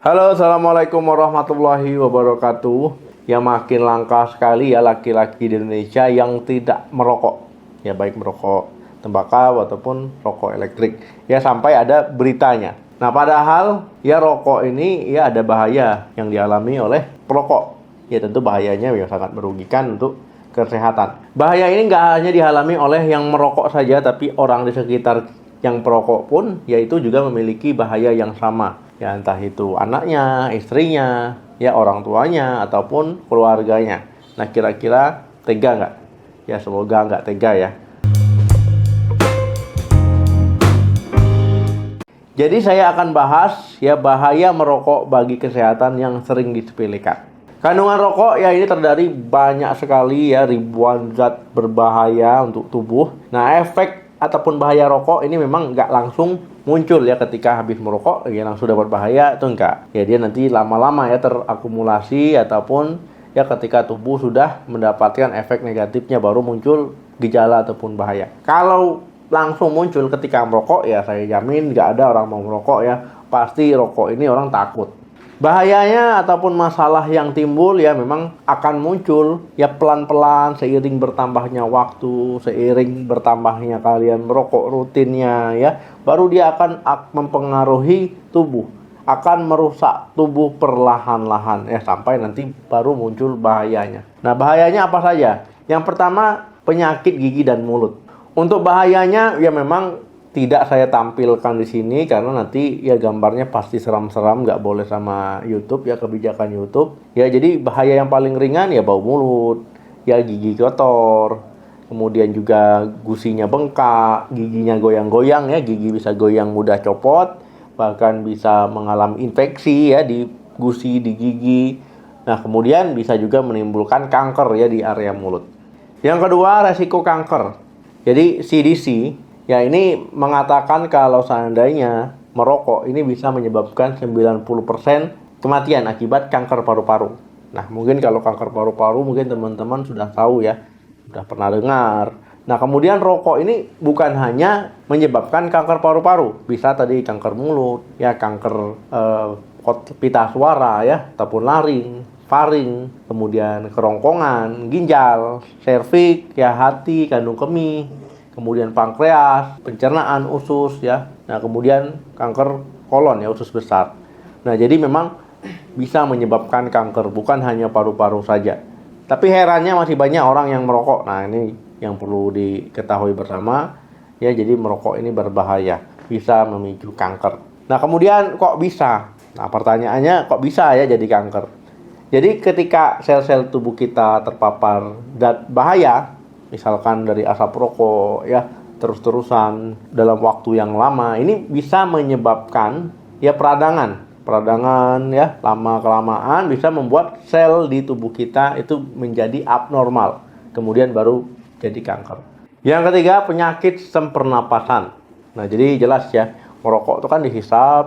Halo, assalamualaikum warahmatullahi wabarakatuh. Ya makin langka sekali ya laki-laki di Indonesia yang tidak merokok. Ya baik merokok tembakau ataupun rokok elektrik. Ya sampai ada beritanya. Nah padahal ya rokok ini ya ada bahaya yang dialami oleh perokok. Ya tentu bahayanya ya sangat merugikan untuk kesehatan. Bahaya ini nggak hanya dialami oleh yang merokok saja, tapi orang di sekitar yang perokok pun yaitu juga memiliki bahaya yang sama. Ya entah itu anaknya, istrinya, ya orang tuanya, ataupun keluarganya. Nah kira-kira tega nggak? Ya semoga nggak tega ya. Jadi saya akan bahas ya bahaya merokok bagi kesehatan yang sering disepelekan. Kandungan rokok ya ini terdiri banyak sekali ya ribuan zat berbahaya untuk tubuh. Nah efek ataupun bahaya rokok ini memang nggak langsung muncul ya ketika habis merokok ya langsung dapat bahaya itu enggak. Ya dia nanti lama-lama ya terakumulasi ataupun ya ketika tubuh sudah mendapatkan efek negatifnya baru muncul gejala ataupun bahaya. Kalau langsung muncul ketika merokok ya saya jamin nggak ada orang mau merokok ya. Pasti rokok ini orang takut. Bahayanya ataupun masalah yang timbul ya memang akan muncul ya pelan-pelan seiring bertambahnya waktu, seiring bertambahnya kalian merokok rutinnya ya, baru dia akan mempengaruhi tubuh, akan merusak tubuh perlahan-lahan ya sampai nanti baru muncul bahayanya. Nah, bahayanya apa saja? Yang pertama, penyakit gigi dan mulut. Untuk bahayanya ya memang tidak saya tampilkan di sini karena nanti ya gambarnya pasti seram-seram, nggak boleh sama YouTube ya, kebijakan YouTube ya. Jadi bahaya yang paling ringan ya bau mulut, ya gigi kotor, kemudian juga gusinya bengkak, giginya goyang-goyang ya, gigi bisa goyang mudah copot, bahkan bisa mengalami infeksi ya di gusi, di gigi. Nah kemudian bisa juga menimbulkan kanker ya di area mulut. Yang kedua, resiko kanker. Jadi CDC ya ini mengatakan kalau seandainya merokok ini bisa menyebabkan 90% kematian akibat kanker paru-paru. Nah mungkin kalau kanker paru-paru mungkin teman-teman sudah tahu ya, sudah pernah dengar. Nah kemudian rokok ini bukan hanya menyebabkan kanker paru-paru, bisa tadi kanker mulut, ya kanker pita suara ya, ataupun laring, faring, kemudian kerongkongan, ginjal, serviks, ya hati, kandung kemih, kemudian pankreas, pencernaan, usus ya. Nah, kemudian kanker kolon ya, usus besar. Nah, jadi memang bisa menyebabkan kanker, bukan hanya paru-paru saja. Tapi herannya masih banyak orang yang merokok. Nah, ini yang perlu diketahui bersama ya. Jadi merokok ini berbahaya, bisa memicu kanker. Nah, kemudian kok bisa? Nah, pertanyaannya kok bisa ya jadi kanker? Jadi ketika sel-sel tubuh kita terpapar zat bahaya, misalkan dari asap rokok ya terus-terusan dalam waktu yang lama, ini bisa menyebabkan ya peradangan ya, lama-kelamaan bisa membuat sel di tubuh kita itu menjadi abnormal, kemudian baru jadi kanker. Yang ketiga, penyakit sistem pernapasan. Nah jadi jelas ya, merokok itu kan dihisap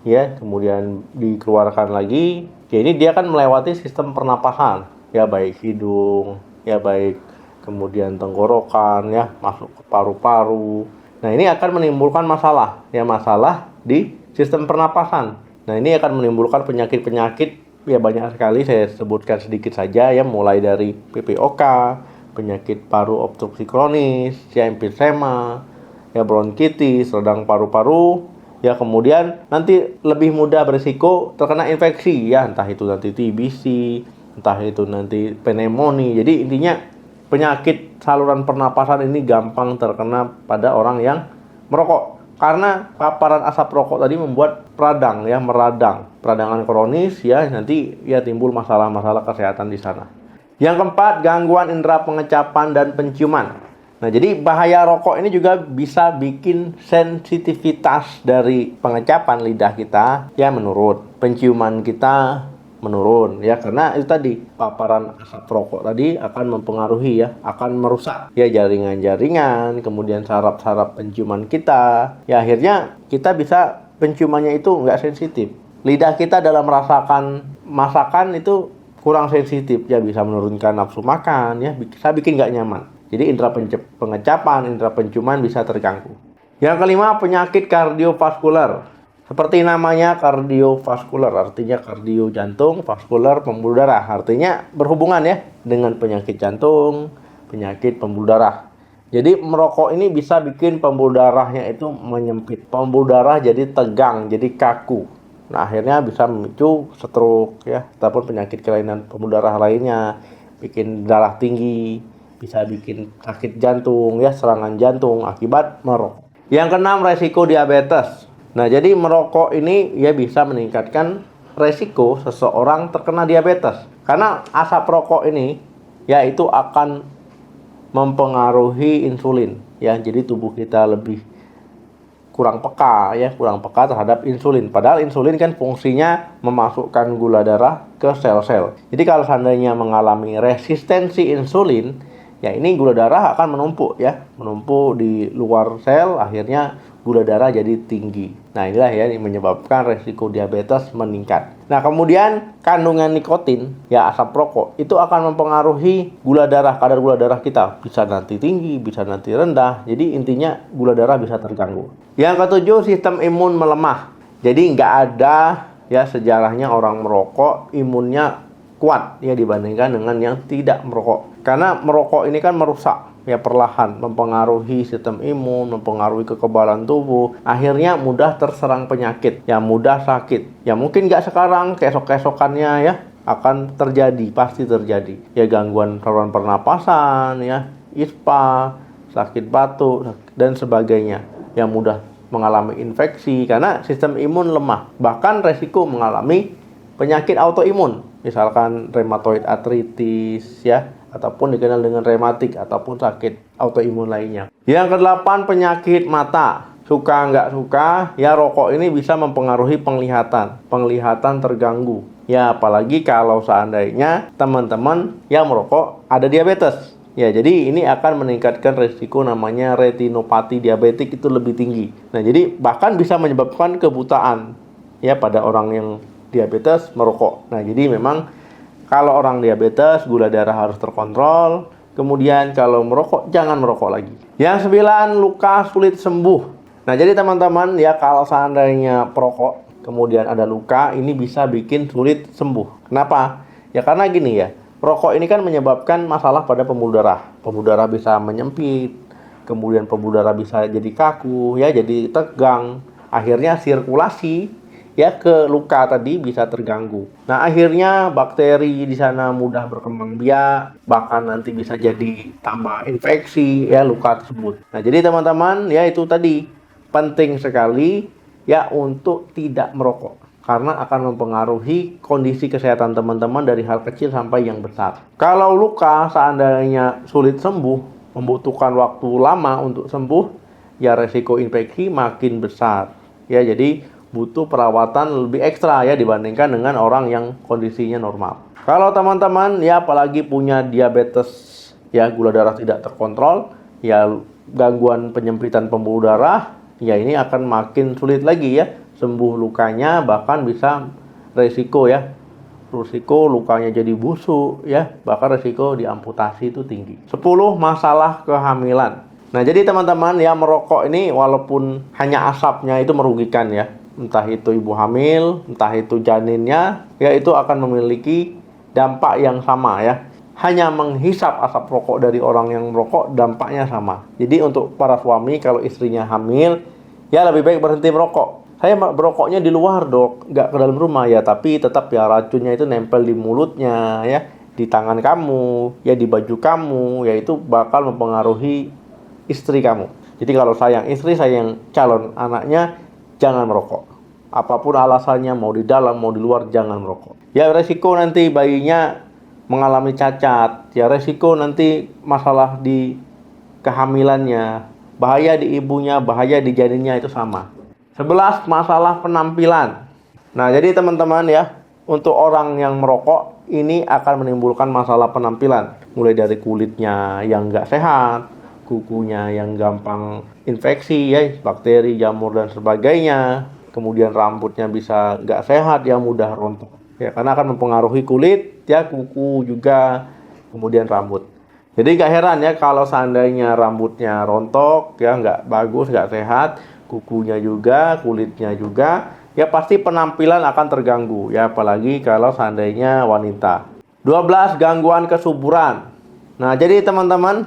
ya, kemudian dikeluarkan lagi ya, ini dia kan melewati sistem pernapasan ya, baik hidung ya, baik kemudian tenggorokan ya, masuk ke paru-paru. Nah ini akan menimbulkan masalah ya, masalah di sistem pernapasan. Nah ini akan menimbulkan penyakit-penyakit ya, banyak sekali, saya sebutkan sedikit saja ya, mulai dari PPOK, penyakit paru obstruksi kronis ya, emfisema ya, bronkitis, radang paru-paru ya, kemudian nanti lebih mudah berisiko terkena infeksi ya, entah itu nanti TBC, entah itu nanti pneumonia. Jadi intinya penyakit saluran pernapasan ini gampang terkena pada orang yang merokok. Karena paparan asap rokok tadi membuat meradang, peradangan kronis ya, nanti ya timbul masalah-masalah kesehatan di sana. Yang keempat, gangguan indera pengecapan dan penciuman. Nah, jadi bahaya rokok ini juga bisa bikin sensitivitas dari pengecapan lidah kita ya menurun, penciuman kita menurun ya, karena itu tadi paparan asap rokok tadi akan mempengaruhi ya, akan merusak ya jaringan-jaringan, kemudian saraf-saraf penciuman kita ya, akhirnya kita bisa penciumannya itu nggak sensitif. Lidah kita dalam merasakan masakan itu kurang sensitif ya, bisa menurunkan nafsu makan ya, bisa bikin nggak nyaman. Jadi indera pengecapan, indera penciuman bisa terganggu. Yang kelima, penyakit kardiovaskular. Seperti namanya kardiovaskular, artinya kardio jantung, vaskular pembuluh darah, artinya berhubungan ya dengan penyakit jantung, penyakit pembuluh darah. Jadi merokok ini bisa bikin pembuluh darahnya itu menyempit, pembuluh darah jadi tegang, jadi kaku. Nah akhirnya bisa memicu stroke ya, ataupun penyakit kelainan pembuluh darah lainnya, bikin darah tinggi, bisa bikin sakit jantung ya, serangan jantung akibat merokok. Yang keenam, resiko diabetes. Nah, jadi merokok ini ya bisa meningkatkan resiko seseorang terkena diabetes. Karena asap rokok ini ya itu akan mempengaruhi insulin ya. Jadi tubuh kita lebih kurang peka terhadap insulin. Padahal insulin kan fungsinya memasukkan gula darah ke sel-sel. Jadi kalau seandainya mengalami resistensi insulin, ya ini gula darah akan menumpuk di luar sel, akhirnya gula darah jadi tinggi. Nah inilah ya yang menyebabkan resiko diabetes meningkat. Nah kemudian kandungan nikotin, ya asap rokok, itu akan mempengaruhi gula darah, kadar gula darah kita. Bisa nanti tinggi, bisa nanti rendah. Jadi intinya gula darah bisa terganggu. Yang ketujuh, sistem imun melemah. Jadi nggak ada ya sejarahnya orang merokok imunnya kuat ya dibandingkan dengan yang tidak merokok. Karena merokok ini kan merusak ya perlahan, mempengaruhi sistem imun, mempengaruhi kekebalan tubuh, akhirnya mudah terserang penyakit, ya mudah sakit. Ya mungkin nggak sekarang, keesok-keesokannya ya akan terjadi, pasti terjadi. Ya gangguan saluran pernapasan, ya ispa, sakit batuk dan sebagainya. Yang mudah mengalami infeksi karena sistem imun lemah. Bahkan resiko mengalami penyakit autoimun, misalkan rheumatoid arthritis ya, ataupun dikenal dengan rematik ataupun sakit autoimun lainnya. Yang kedelapan, penyakit mata. Suka nggak suka, ya rokok ini bisa mempengaruhi penglihatan. Penglihatan terganggu. Ya apalagi kalau seandainya teman-teman yang merokok ada diabetes. Ya jadi ini akan meningkatkan resiko namanya retinopati diabetik itu lebih tinggi. Nah jadi bahkan bisa menyebabkan kebutaan ya pada orang yang diabetes merokok. Nah jadi memang kalau orang diabetes, gula darah harus terkontrol. Kemudian kalau merokok, jangan merokok lagi. Yang 9, luka sulit sembuh. Nah, jadi teman-teman ya kalau seandainya perokok, kemudian ada luka, ini bisa bikin sulit sembuh. Kenapa? Ya karena gini ya, rokok ini kan menyebabkan masalah pada pembuluh darah. Pembuluh darah bisa menyempit, kemudian pembuluh darah bisa jadi kaku, ya jadi tegang. Akhirnya sirkulasi ya ke luka tadi bisa terganggu. Nah akhirnya bakteri di sana mudah berkembang biak, bahkan nanti bisa jadi tambah infeksi ya luka tersebut. Nah jadi teman-teman ya itu tadi penting sekali ya untuk tidak merokok karena akan mempengaruhi kondisi kesehatan teman-teman dari hal kecil sampai yang besar. Kalau luka seandainya sulit sembuh, membutuhkan waktu lama untuk sembuh, ya resiko infeksi makin besar. Ya jadi butuh perawatan lebih ekstra ya dibandingkan dengan orang yang kondisinya normal. Kalau teman-teman ya apalagi punya diabetes ya gula darah tidak terkontrol, ya gangguan penyempitan pembuluh darah, ya ini akan makin sulit lagi ya sembuh lukanya, bahkan bisa resiko lukanya jadi busuk ya, bahkan resiko diamputasi itu tinggi. 10, masalah kehamilan. Nah jadi teman-teman ya merokok ini walaupun hanya asapnya itu merugikan ya, entah itu ibu hamil, entah itu janinnya, ya itu akan memiliki dampak yang sama ya. Hanya menghisap asap rokok dari orang yang merokok dampaknya sama. Jadi untuk para suami kalau istrinya hamil, ya lebih baik berhenti merokok. Saya merokoknya di luar dok, nggak ke dalam rumah ya, tapi tetap ya racunnya itu nempel di mulutnya ya, di tangan kamu, ya di baju kamu, ya itu bakal mempengaruhi istri kamu. Jadi kalau sayang istri, sayang calon anaknya, jangan merokok. Apapun alasannya, mau di dalam, mau di luar, jangan merokok. Ya resiko nanti bayinya mengalami cacat. Ya resiko nanti masalah di kehamilannya. Bahaya di ibunya, bahaya di janinnya itu sama. 11, masalah penampilan. Nah jadi teman-teman ya, untuk orang yang merokok, ini akan menimbulkan masalah penampilan. Mulai dari kulitnya yang nggak sehat, kukunya yang gampang infeksi ya, bakteri, jamur dan sebagainya. Kemudian rambutnya bisa nggak sehat, yang mudah rontok ya, karena akan mempengaruhi kulit ya, kuku juga, kemudian rambut. Jadi nggak heran ya kalau seandainya rambutnya rontok ya, nggak bagus, nggak sehat, kukunya juga, kulitnya juga, ya pasti penampilan akan terganggu ya, apalagi kalau seandainya wanita. 12. Gangguan kesuburan. Nah, jadi teman-teman,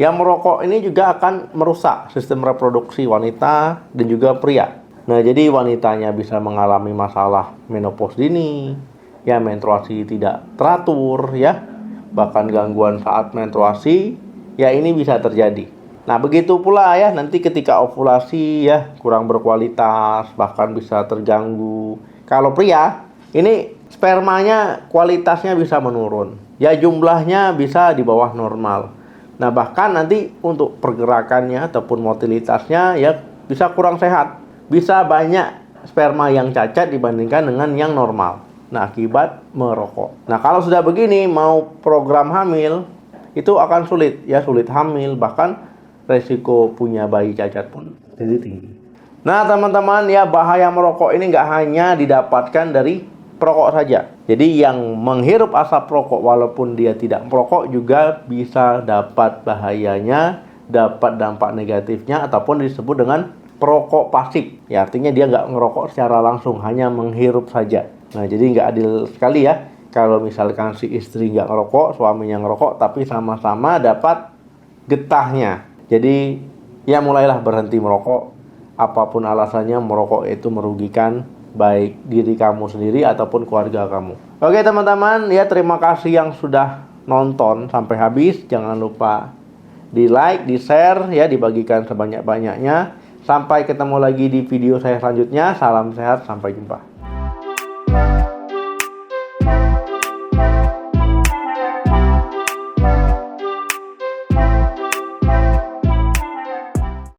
yang merokok ini juga akan merusak sistem reproduksi wanita dan juga pria. Nah, jadi wanitanya bisa mengalami masalah menopause dini, ya menstruasi tidak teratur ya, bahkan gangguan saat menstruasi, ya ini bisa terjadi. Nah, begitu pula ya nanti ketika ovulasi ya kurang berkualitas, bahkan bisa terganggu. Kalau pria, ini spermanya kualitasnya bisa menurun. Ya jumlahnya bisa di bawah normal. Nah, bahkan nanti untuk pergerakannya ataupun motilitasnya ya bisa kurang sehat. Bisa banyak sperma yang cacat dibandingkan dengan yang normal. Nah, akibat merokok. Nah, kalau sudah begini mau program hamil itu akan sulit ya, sulit hamil, bahkan resiko punya bayi cacat pun jadi tinggi. Nah, teman-teman ya, bahaya merokok ini nggak hanya didapatkan dari perokok saja. Jadi yang menghirup asap rokok walaupun dia tidak merokok juga bisa dapat bahayanya, dapat dampak negatifnya, ataupun disebut dengan perokok pasif. Ya, artinya dia nggak ngerokok secara langsung, hanya menghirup saja. Nah, jadi nggak adil sekali ya kalau misalkan si istri nggak ngerokok, suaminya ngerokok, tapi sama-sama dapat getahnya. Jadi ya mulailah berhenti merokok. Apapun alasannya, merokok itu merugikan baik diri kamu sendiri ataupun keluarga kamu. Oke teman-teman, ya terima kasih yang sudah nonton sampai habis. Jangan lupa di like, di share, ya dibagikan sebanyak-banyaknya. Sampai ketemu lagi di video saya selanjutnya. Salam sehat, sampai jumpa.